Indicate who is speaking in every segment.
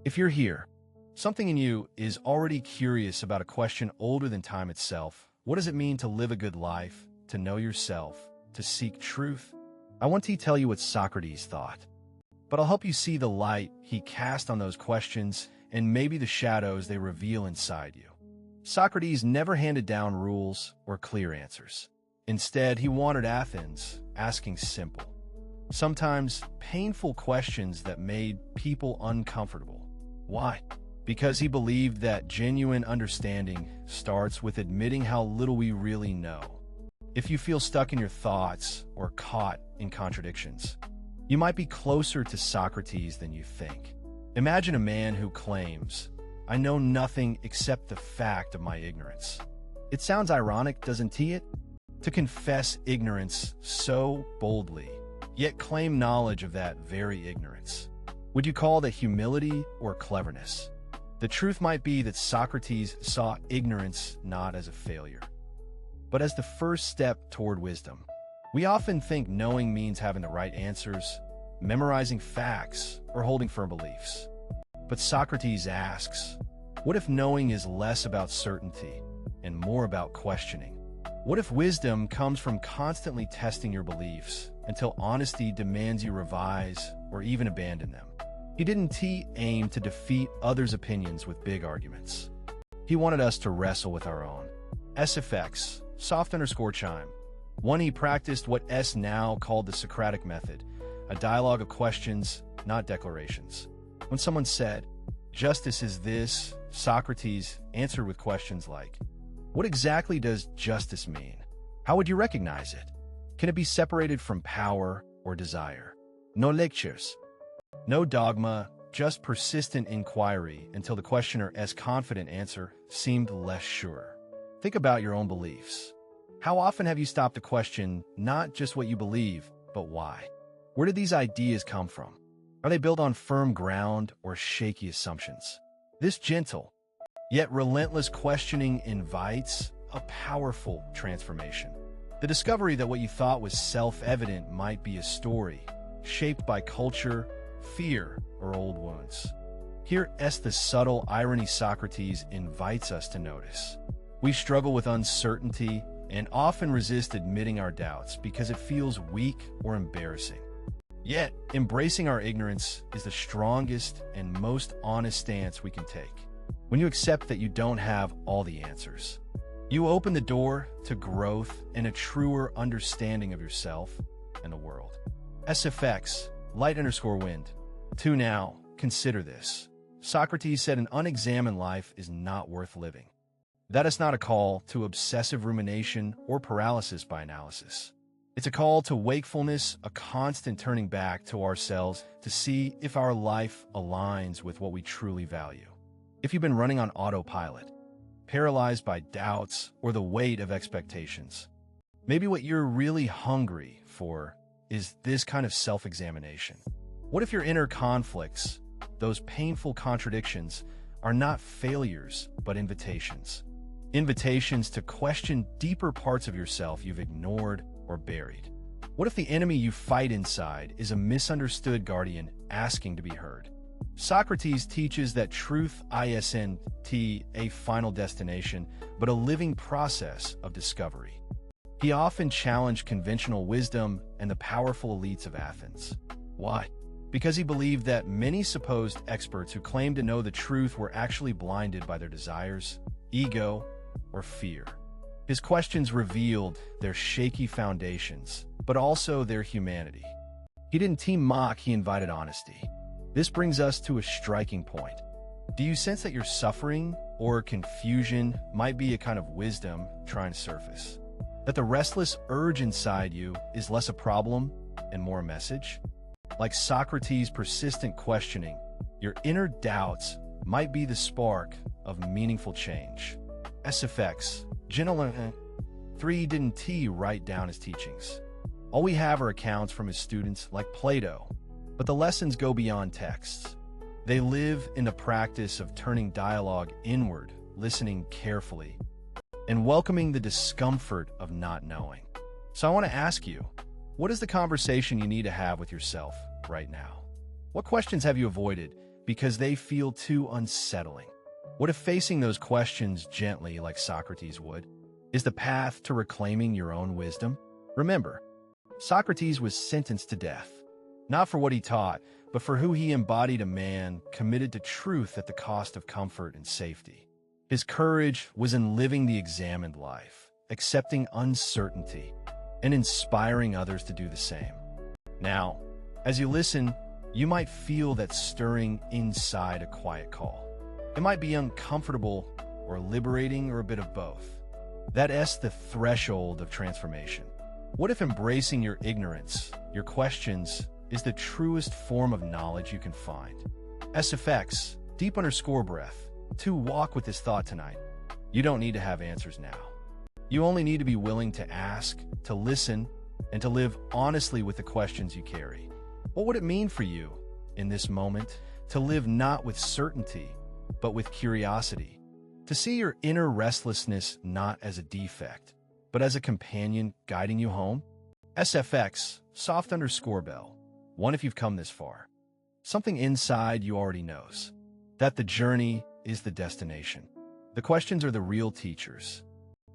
Speaker 1: If you're here, something in you is already curious about a question older than time itself. What does it mean to live a good life, to know yourself, to seek truth? I want to tell you what Socrates thought, but I'll help you see the light he cast on those questions and maybe the shadows they reveal inside you. Socrates never handed down rules or clear answers. Instead, he wandered Athens, asking simple, sometimes painful questions that made people uncomfortable. Why? Because he believed that genuine understanding starts with admitting how little we really know. If you feel stuck in your thoughts or caught in contradictions, you might be closer to Socrates than you think. Imagine a man who claims, "I know nothing except the fact of my ignorance." It sounds ironic, doesn't it? To confess ignorance so boldly, yet claim knowledge of that very ignorance. Would you call that humility or cleverness? The truth might be that Socrates saw ignorance not as a failure, but as the first step toward wisdom. We often think knowing means having the right answers, memorizing facts, or holding firm beliefs. But Socrates asks, what if knowing is less about certainty and more about questioning? What if wisdom comes from constantly testing your beliefs until honesty demands you revise or even abandon them? He didn't aim to defeat others' opinions with big arguments. He wanted us to wrestle with our own. SFX, soft_chime. One, he practiced what S now called the Socratic method, a dialogue of questions, not declarations. When someone said, "Justice is this," Socrates answered with questions like, what exactly does justice mean? How would you recognize it? Can it be separated from power or desire? No lectures. No dogma, just persistent inquiry until the questioner's confident answer seemed less sure. Think about your own beliefs. How often have you stopped to question not just what you believe, but why? Where did these ideas come from? Are they built on firm ground or shaky assumptions? This gentle, yet relentless questioning invites a powerful transformation. The discovery that what you thought was self-evident might be a story shaped by culture, fear, or old wounds. Here's the subtle irony Socrates invites us to notice. We struggle with uncertainty and often resist admitting our doubts because it feels weak or embarrassing. Yet, embracing our ignorance is the strongest and most honest stance we can take. When you accept that you don't have all the answers, you open the door to growth and a truer understanding of yourself and the world. SFX, light_wind. 2 now, consider this. Socrates said an unexamined life is not worth living. That is not a call to obsessive rumination or paralysis by analysis. It's a call to wakefulness, a constant turning back to ourselves to see if our life aligns with what we truly value. If you've been running on autopilot, paralyzed by doubts or the weight of expectations, maybe what you're really hungry for is this kind of self-examination. What if your inner conflicts, those painful contradictions, are not failures, but invitations? Invitations to question deeper parts of yourself you've ignored or buried. What if the enemy you fight inside is a misunderstood guardian asking to be heard? Socrates teaches that truth isn't a final destination, but a living process of discovery. He often challenged conventional wisdom and the powerful elites of Athens. Why? Because he believed that many supposed experts who claimed to know the truth were actually blinded by their desires, ego, or fear. His questions revealed their shaky foundations, but also their humanity. He didn't mock, he invited honesty. This brings us to a striking point. Do you sense that your suffering or confusion might be a kind of wisdom trying to surface? That the restless urge inside you is less a problem and more a message? Like Socrates' persistent questioning, your inner doubts might be the spark of meaningful change. SFX, gentleman 3 didn't write down his teachings. All we have are accounts from his students like Plato, but the lessons go beyond texts. They live in the practice of turning dialogue inward, listening carefully, and welcoming the discomfort of not knowing. So I want to ask you, what is the conversation you need to have with yourself right now? What questions have you avoided because they feel too unsettling. What if facing those questions gently, like Socrates would, is the path to reclaiming your own wisdom? Remember, Socrates was sentenced to death, not for what he taught, but for who he embodied, a man committed to truth at the cost of comfort and safety. His courage was in living the examined life, accepting uncertainty, and inspiring others to do the same. Now, as you listen, you might feel that stirring inside a quiet call. It might be uncomfortable or liberating or a bit of both. That's the threshold of transformation. What if embracing your ignorance, your questions, is the truest form of knowledge you can find? SFX, deep_breath, to walk with this thought tonight. You don't need to have answers now. You only need to be willing to ask, to listen, and to live honestly with the questions you carry. What would it mean for you, in this moment, to live not with certainty, but with curiosity? To see your inner restlessness not as a defect, but as a companion guiding you home? SFX, soft_bell. One, if you've come this far. Something inside you already knows. That the journey is the destination. The questions are the real teachers.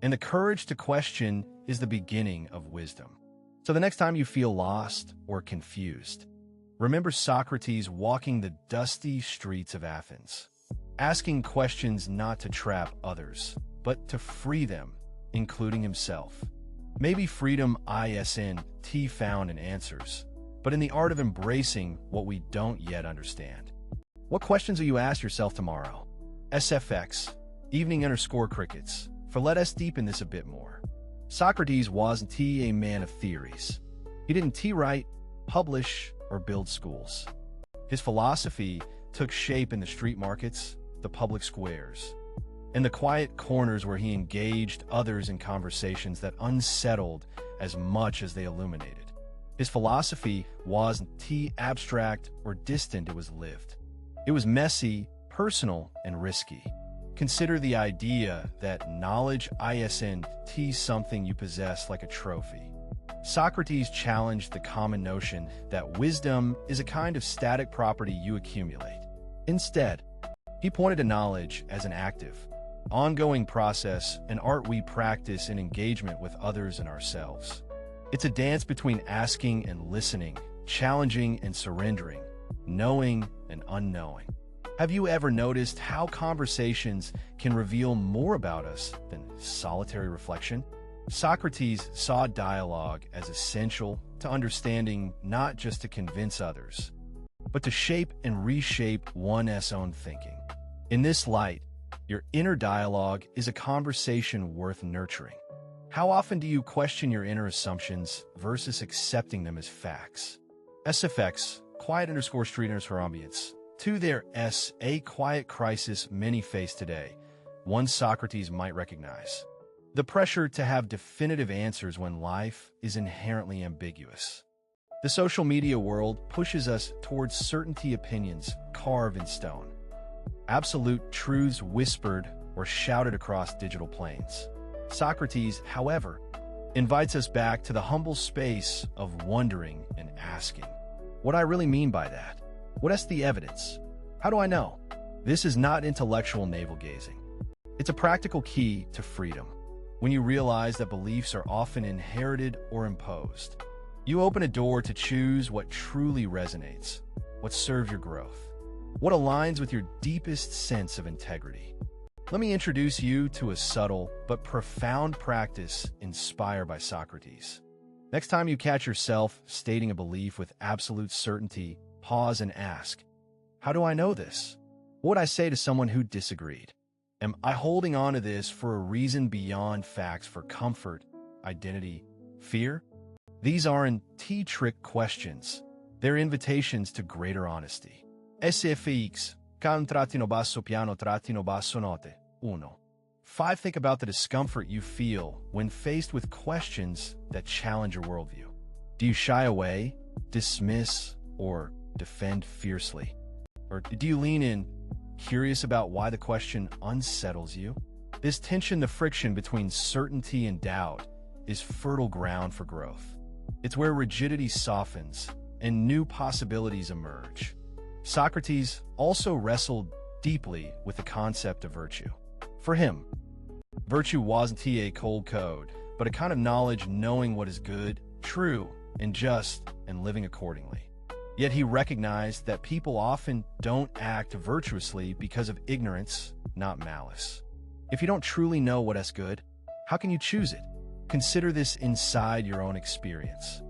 Speaker 1: And the courage to question is the beginning of wisdom. So the next time you feel lost or confused, remember Socrates walking the dusty streets of Athens, asking questions not to trap others, but to free them, including himself. Maybe freedom isn't found in answers, but in the art of embracing what we don't yet understand. What questions will you ask yourself tomorrow? SFX, evening_crickets, for let us deepen this a bit more. Socrates wasn't a man of theories. He didn't write, publish, or build schools. His philosophy took shape in the street markets, the public squares, and the quiet corners where he engaged others in conversations that unsettled as much as they illuminated. His philosophy wasn't abstract or distant, it was lived. It was messy, personal, and risky. Consider the idea that knowledge isn't something you possess like a trophy. Socrates challenged the common notion that wisdom is a kind of static property you accumulate. Instead, he pointed to knowledge as an active, ongoing process, an art we practice in engagement with others and ourselves. It's a dance between asking and listening, challenging and surrendering, knowing and unknowing. Have you ever noticed how conversations can reveal more about us than solitary reflection? Socrates saw dialogue as essential to understanding, not just to convince others, but to shape and reshape one's own thinking. In this light, your inner dialogue is a conversation worth nurturing. How often do you question your inner assumptions versus accepting them as facts? SFX, quiet_streeters for ambience. To their a quiet crisis many face today, one Socrates might recognize. The pressure to have definitive answers when life is inherently ambiguous. The social media world pushes us towards certainty, opinions carved in stone, absolute truths whispered or shouted across digital planes. Socrates, however, invites us back to the humble space of wondering and asking. What I really mean by that? What's the evidence? How do I know? This is not intellectual navel-gazing. It's a practical key to freedom. When you realize that beliefs are often inherited or imposed, you open a door to choose what truly resonates, what serves your growth, what aligns with your deepest sense of integrity. Let me introduce you to a subtle but profound practice inspired by Socrates. Next time you catch yourself stating a belief with absolute certainty, pause and ask, how do I know this? What would I say to someone who disagreed? Am I holding on to this for a reason beyond facts, for comfort, identity, fear? These aren't trick questions. They're invitations to greater honesty. SFX, can_basso note. 5. Think about the discomfort you feel when faced with questions that challenge your worldview. Do you shy away, dismiss, or defend fiercely? Or do you lean in, curious about why the question unsettles you? This tension, the friction between certainty and doubt, is fertile ground for growth. It's where rigidity softens and new possibilities emerge. Socrates also wrestled deeply with the concept of virtue. For him, virtue wasn't a cold code, but a kind of knowledge knowing what is good, true, and just, and living accordingly. Yet he recognized that people often don't act virtuously because of ignorance, not malice. If you don't truly know what is good, how can you choose it? Consider this inside your own experience.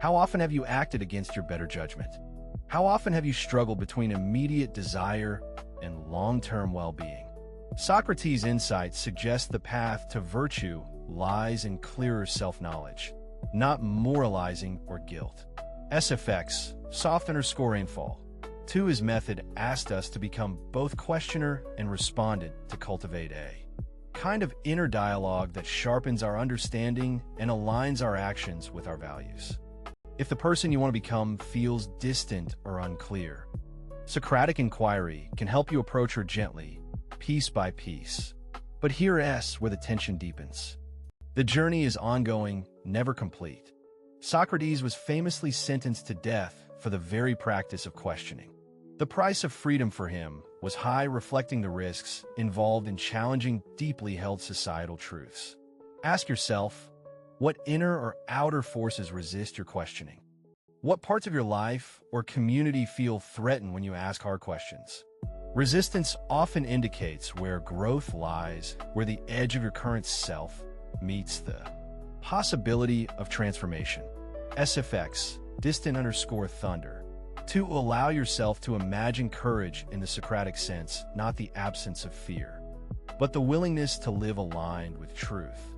Speaker 1: How often have you acted against your better judgment? How often have you struggled between immediate desire and long-term well-being? Socrates' insights suggest the path to virtue lies in clearer self-knowledge, not moralizing or guilt. SFX, soft_rainfall. 2. His method asked us to become both questioner and respondent to cultivate a kind of inner dialogue that sharpens our understanding and aligns our actions with our values. If the person you want to become feels distant or unclear, Socratic inquiry can help you approach her gently, piece by piece. But here's where the tension deepens. The journey is ongoing, never complete. Socrates was famously sentenced to death for the very practice of questioning. The price of freedom for him was high, reflecting the risks involved in challenging deeply held societal truths. Ask yourself, what inner or outer forces resist your questioning? What parts of your life or community feel threatened when you ask hard questions? Resistance often indicates where growth lies, where the edge of your current self meets the possibility of transformation. SFX, distant_thunder. To allow yourself to imagine courage in the Socratic sense, not the absence of fear, but the willingness to live aligned with truth,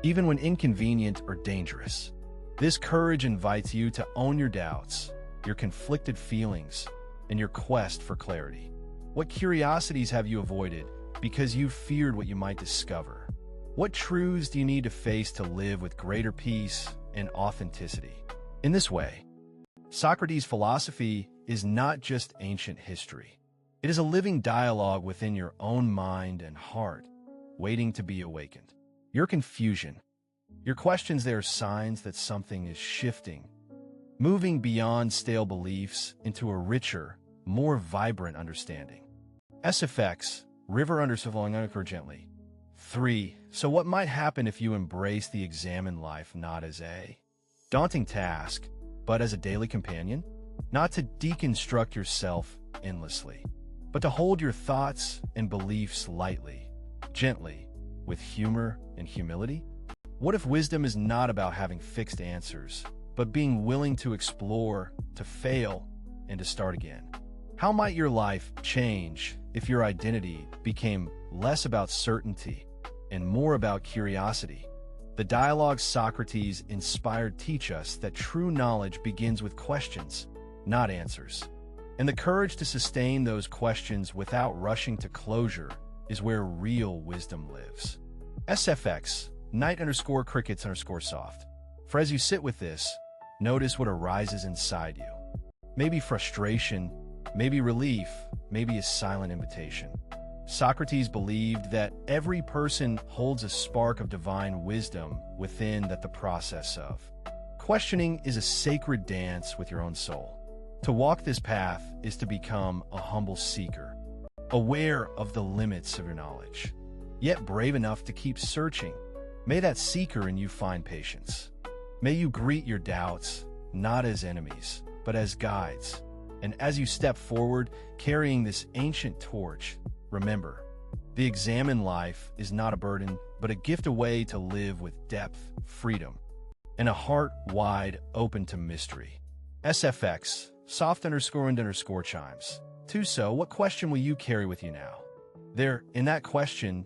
Speaker 1: even when inconvenient or dangerous. This courage invites you to own your doubts, your conflicted feelings, and your quest for clarity. What curiosities have you avoided because you feared what you might discover? What truths do you need to face to live with greater peace and authenticity? In this way, Socrates' philosophy is not just ancient history. It is a living dialogue within your own mind and heart, waiting to be awakened. Your confusion, your questions, they are signs that something is shifting, moving beyond stale beliefs into a richer, more vibrant understanding. SFX, river_flowing gently. 3. So what might happen if you embrace the examined life not as a daunting task, but as a daily companion? Not to deconstruct yourself endlessly, but to hold your thoughts and beliefs lightly, gently, with humor and humility? What if wisdom is not about having fixed answers, but being willing to explore, to fail, and to start again? How might your life change if your identity became less about certainty and more about curiosity? The dialogues Socrates inspired teach us that true knowledge begins with questions, not answers. And the courage to sustain those questions without rushing to closure is where real wisdom lives. SFX, night_crickets_soft. For as you sit with this, notice what arises inside you. Maybe frustration, maybe relief, maybe a silent invitation. Socrates believed that every person holds a spark of divine wisdom within, that the process of questioning is a sacred dance with your own soul. To walk this path is to become a humble seeker, aware of the limits of your knowledge, yet brave enough to keep searching. May that seeker in you find patience. May you greet your doubts not as enemies, but as guides. And as you step forward, carrying this ancient torch, remember, the examined life is not a burden, but a gift, a way to live with depth, freedom, and a heart wide open to mystery. SFX, soft_and_chimes. 2. So, what question will you carry with you now? There, in that question,